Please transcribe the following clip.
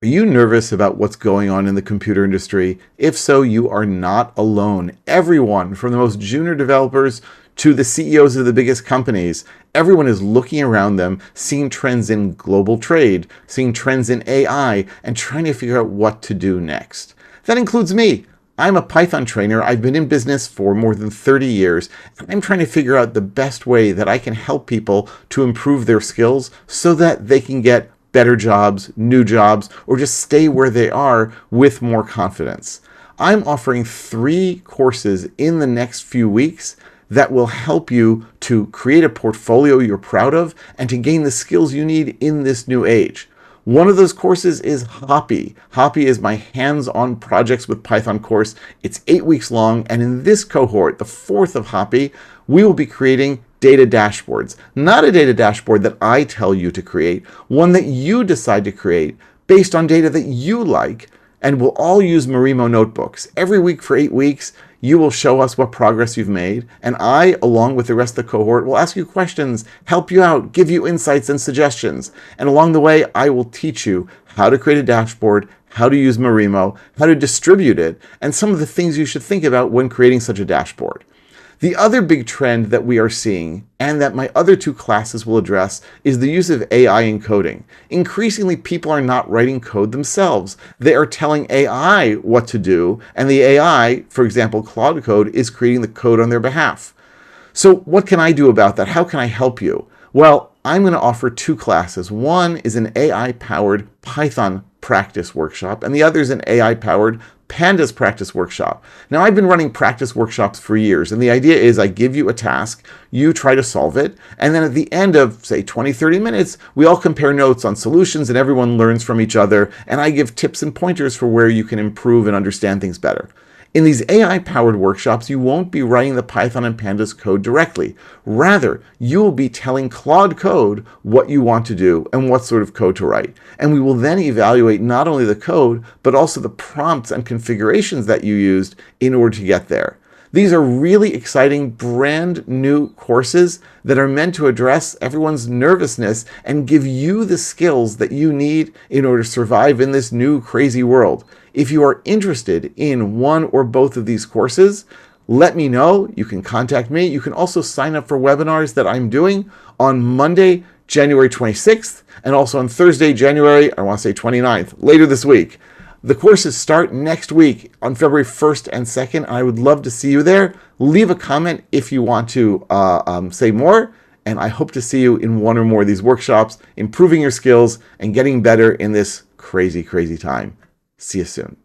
Are you nervous about what's going on in the computer industry? If so, you are not alone. Everyone, from the most junior developers to the CEOs of the biggest companies, everyone is looking around them, seeing trends in global trade, seeing trends in AI, and trying to figure out what to do next. That includes me. I'm a Python trainer. I've been in business for more than 30 years, and I'm trying to figure out the best way that I can help people to improve their skills so that they can get better jobs, new jobs, or just stay where they are with more confidence. I'm offering 3 courses in the next few weeks that will help you to create a portfolio you're proud of and to gain the skills you need in this new age. One of those courses is Hoppy. Hoppy is my hands-on projects with Python course. It's 8 weeks long, and in this cohort, the 4th of Hoppy, we will be creating data dashboards. Not a data dashboard that I tell you to create, one that you decide to create based on data that you like, and we'll all use Marimo notebooks. Every week for 8 weeks, you will show us what progress you've made, and I, along with the rest of the cohort, will ask you questions, help you out, give you insights and suggestions. And along the way, I will teach you how to create a dashboard, how to use Marimo, how to distribute it, and some of the things you should think about when creating such a dashboard. The other big trend that we are seeing, and that my other 2 classes will address, is the use of AI in coding. Increasingly, people are not writing code themselves. They are telling AI what to do, and the AI, for example, Claude Code, is creating the code on their behalf. So what can I do about that? How can I help you? Well, I'm going to offer 2 classes. One is an AI-powered Python practice workshop, and the other is an AI-powered Pandas practice workshop. Now, I've been running practice workshops for years, and the idea is I give you a task, you try to solve it, and then at the end of, say, 20, 30 minutes, we all compare notes on solutions and everyone learns from each other, and I give tips and pointers for where you can improve and understand things better. In these AI-powered workshops, you won't be writing the Python and Pandas code directly. Rather, you will be telling Claude Code what you want to do and what sort of code to write. And we will then evaluate not only the code, but also the prompts and configurations that you used in order to get there. These are really exciting, brand new courses that are meant to address everyone's nervousness and give you the skills that you need in order to survive in this new crazy world. If you are interested in one or both of these courses, let me know. You can contact me. You can also sign up for webinars that I'm doing on Monday, January 26th, and also on Thursday, January, I want to say 29th, later this week. The courses start next week on February 1st and 2nd, and I would love to see you there. Leave a comment if you want to say more, and I hope to see you in one or more of these workshops, improving your skills and getting better in this crazy, crazy time. See you soon.